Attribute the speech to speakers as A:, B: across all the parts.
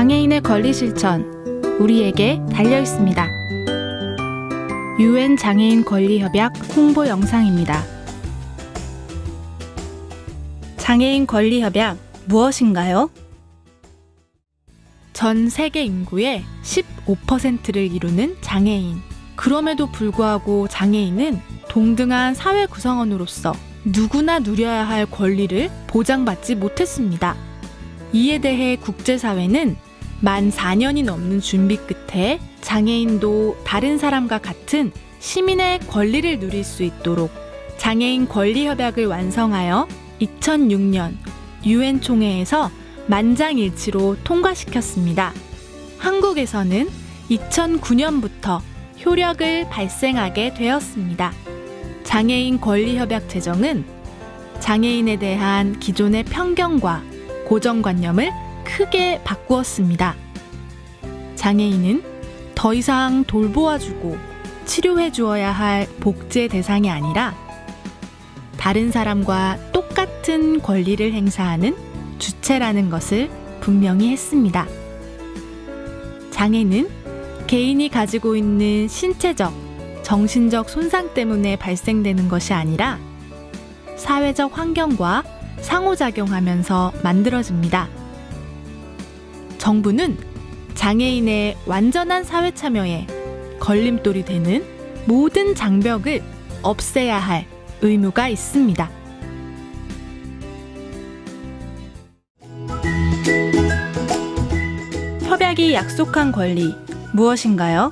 A: 장애인의 권리 실천, 우리에게 달려 있습니다. UN 장애인 권리 협약 홍보 영상입니다. 장애인 권리 협약 무엇인가요? 전 세계 인구의 15%를 이루는 장애인. 그럼에도 불구하고 장애인은 동등한 사회 구성원으로서 누구나 누려야 할 권리를 보장받지 못했습니다. 이에 대해 국제사회는 만 4년이 넘는 준비 끝에 장애인도 다른 사람과 같은 시민의 권리를 누릴 수 있도록 장애인 권리 협약을 완성하여 2006년 UN 총회에서 만장일치로 통과시켰습니다. 한국에서는 2009년부터 효력을 발생하게 되었습니다. 장애인 권리 협약 제정은 장애인에 대한 기존의 편견과 고정관념을 크게 바꾸었습니다. 장애인은 더 이상 돌보아주고 치료해 주어야 할 복제 대상이 아니라 다른 사람과 똑같은 권리를 행사하는 주체라는 것을 분명히 했습니다. 장애는 개인이 가지고 있는 신체적, 정신적 손상 때문에 발생되는 것이 아니라 사회적 환경과 상호작용하면서 만들어집니다. 정부는 장애인의 완전한 사회 참여에 걸림돌이 되는 모든 장벽을 없애야 할 의무가 있습니다. 협약이 약속한 권리 무엇인가요?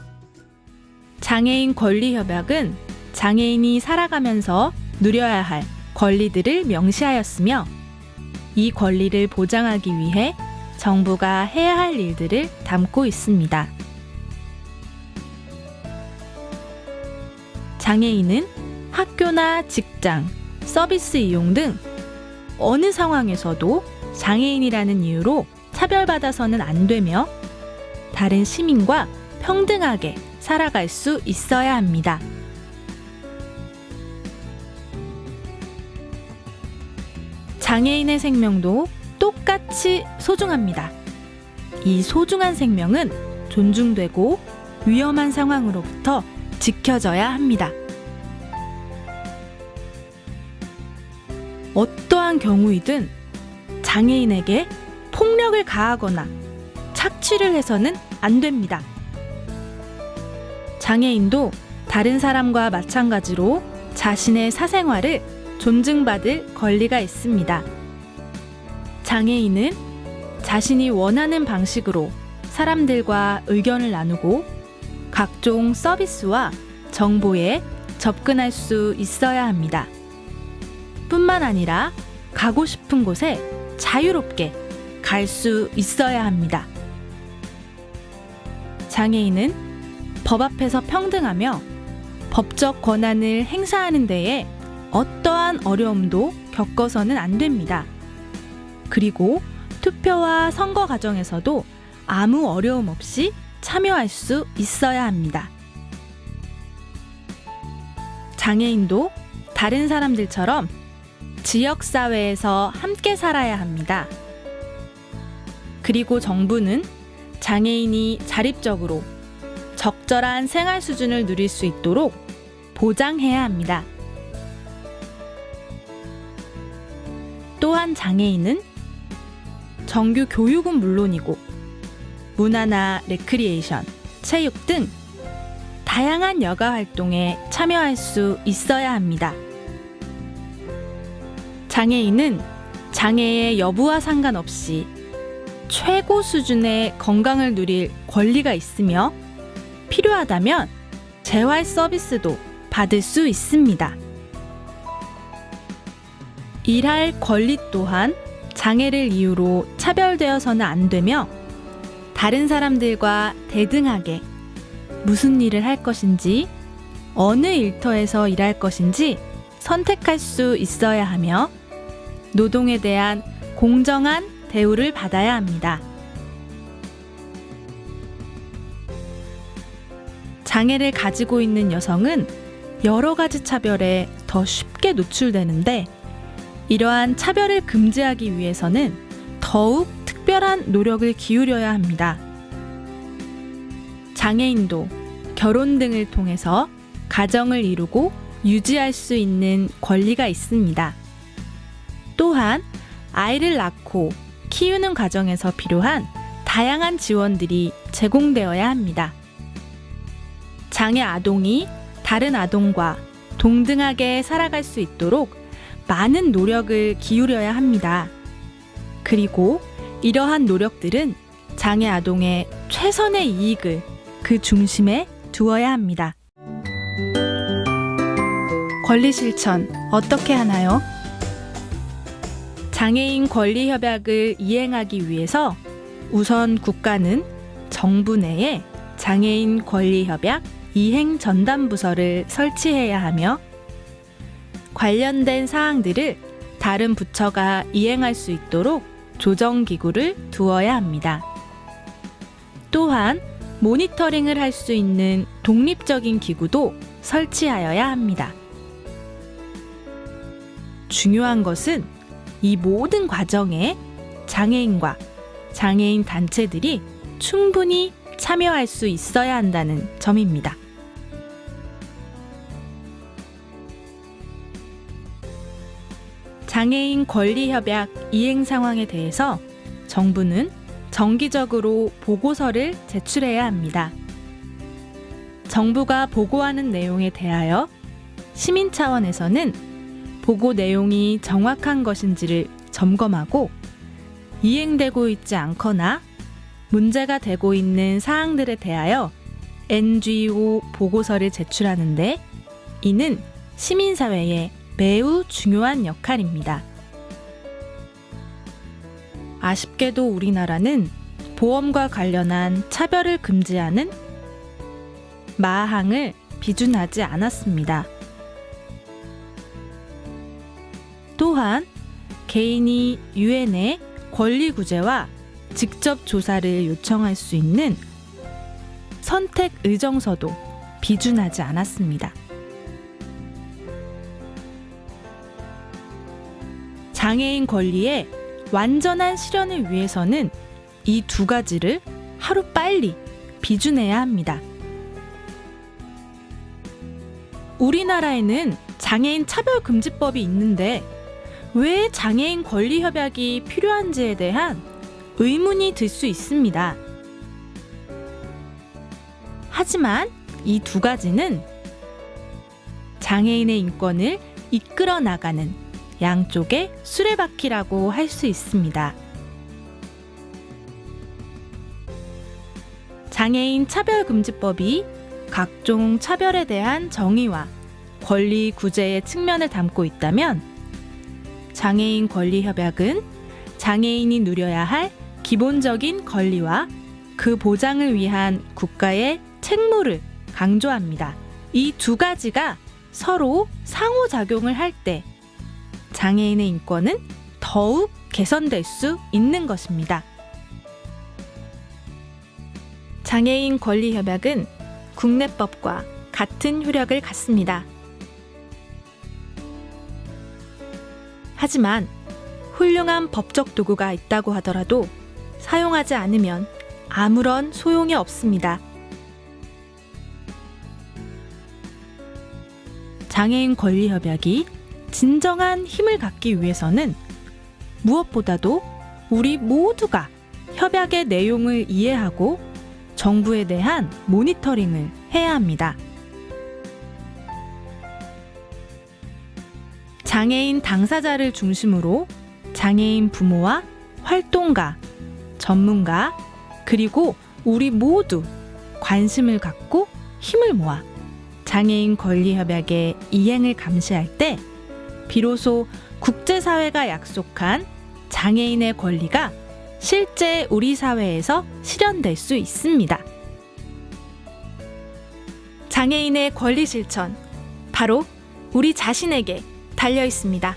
A: 장애인 권리 협약은 장애인이 살아가면서 누려야 할 권리들을 명시하였으며 이 권리를 보장하기 위해 정부가 해야 할 일들을 담고 있습니다. 장애인은 학교나 직장, 서비스 이용 등 어느 상황에서도 장애인이라는 이유로 차별받아서는 안 되며 다른 시민과 평등하게 살아갈 수 있어야 합니다. 장애인의 생명도 똑같이 소중합니다. 이 소중한 생명은 존중되고 위험한 상황으로부터 지켜져야 합니다. 어떠한 경우이든 장애인에게 폭력을 가하거나 착취를 해서는 안 됩니다. 장애인도 다른 사람과 마찬가지로 자신의 사생활을 존중받을 권리가 있습니다. 장애인은 자신이 원하는 방식으로 사람들과 의견을 나누고 각종 서비스와 정보에 접근할 수 있어야 합니다. 뿐만 아니라 가고 싶은 곳에 자유롭게 갈 수 있어야 합니다. 장애인은 법 앞에서 평등하며 법적 권한을 행사하는 데에 어떠한 어려움도 겪어서는 안 됩니다. 그리고 투표와 선거 과정에서도 아무 어려움 없이 참여할 수 있어야 합니다. 장애인도 다른 사람들처럼 지역사회에서 함께 살아야 합니다. 그리고 정부는 장애인이 자립적으로 적절한 생활 수준을 누릴 수 있도록 보장해야 합니다. 또한 장애인은 정규 교육은 물론이고 문화나 레크리에이션, 체육 등 다양한 여가 활동에 참여할 수 있어야 합니다. 장애인은 장애의 여부와 상관없이 최고 수준의 건강을 누릴 권리가 있으며 필요하다면 재활 서비스도 받을 수 있습니다. 일할 권리 또한 장애를 이유로 차별되어서는 안 되며 다른 사람들과 대등하게 무슨 일을 할 것인지 어느 일터에서 일할 것인지 선택할 수 있어야 하며 노동에 대한 공정한 대우를 받아야 합니다. 장애를 가지고 있는 여성은 여러 가지 차별에 더 쉽게 노출되는데 이러한 차별을 금지하기 위해서는 더욱 특별한 노력을 기울여야 합니다. 장애인도 결혼 등을 통해서 가정을 이루고 유지할 수 있는 권리가 있습니다. 또한 아이를 낳고 키우는 과정에서 필요한 다양한 지원들이 제공되어야 합니다. 장애 아동이 다른 아동과 동등하게 살아갈 수 있도록 많은 노력을 기울여야 합니다. 그리고 이러한 노력들은 장애 아동의 최선의 이익을 그 중심에 두어야 합니다. 권리 실천 어떻게 하나요? 장애인 권리 협약을 이행하기 위해서 우선 국가는 정부 내에 장애인 권리 협약 이행 전담 부서를 설치해야 하며 관련된 사항들을 다른 부처가 이행할 수 있도록 조정기구를 두어야 합니다. 또한 모니터링을 할 수 있는 독립적인 기구도 설치하여야 합니다. 중요한 것은 이 모든 과정에 장애인과 장애인 단체들이 충분히 참여할 수 있어야 한다는 점입니다. 장애인 권리협약 이행 상황에 대해서 정부는 정기적으로 보고서를 제출해야 합니다. 정부가 보고하는 내용에 대하여 시민 차원에서는 보고 내용이 정확한 것인지를 점검하고 이행되고 있지 않거나 문제가 되고 있는 사항들에 대하여 NGO 보고서를 제출하는데 이는 시민사회의 매우 중요한 역할입니다. 아쉽게도 우리나라는 보험과 관련한 차별을 금지하는 마항을 비준하지 않았습니다. 또한 개인이 유엔의 권리구제와 직접 조사를 요청할 수 있는 선택 의정서도 비준하지 않았습니다. 장애인 권리의 완전한 실현을 위해서는 이 두 가지를 하루빨리 비준해야 합니다. 우리나라에는 장애인 차별금지법이 있는데 왜 장애인 권리협약이 필요한지에 대한 의문이 들 수 있습니다. 하지만 이 두 가지는 장애인의 인권을 이끌어 나가는 양쪽의 수레바퀴라고 할 수 있습니다. 장애인 차별금지법이 각종 차별에 대한 정의와 권리 구제의 측면을 담고 있다면 장애인 권리협약은 장애인이 누려야 할 기본적인 권리와 그 보장을 위한 국가의 책무를 강조합니다. 이 두 가지가 서로 상호작용을 할 때 장애인의 인권은 더욱 개선될 수 있는 것입니다. 장애인 권리협약은 국내법과 같은 효력을 갖습니다. 하지만 훌륭한 법적 도구가 있다고 하더라도 사용하지 않으면 아무런 소용이 없습니다. 장애인 권리협약이 진정한 힘을 갖기 위해서는 무엇보다도 우리 모두가 협약의 내용을 이해하고 정부에 대한 모니터링을 해야 합니다. 장애인 당사자를 중심으로 장애인 부모와 활동가, 전문가, 그리고 우리 모두 관심을 갖고 힘을 모아 장애인 권리협약의 이행을 감시할 때 비로소 국제사회가 약속한 장애인의 권리가 실제 우리 사회에서 실현될 수 있습니다. 장애인의 권리 실천, 바로 우리 자신에게 달려 있습니다.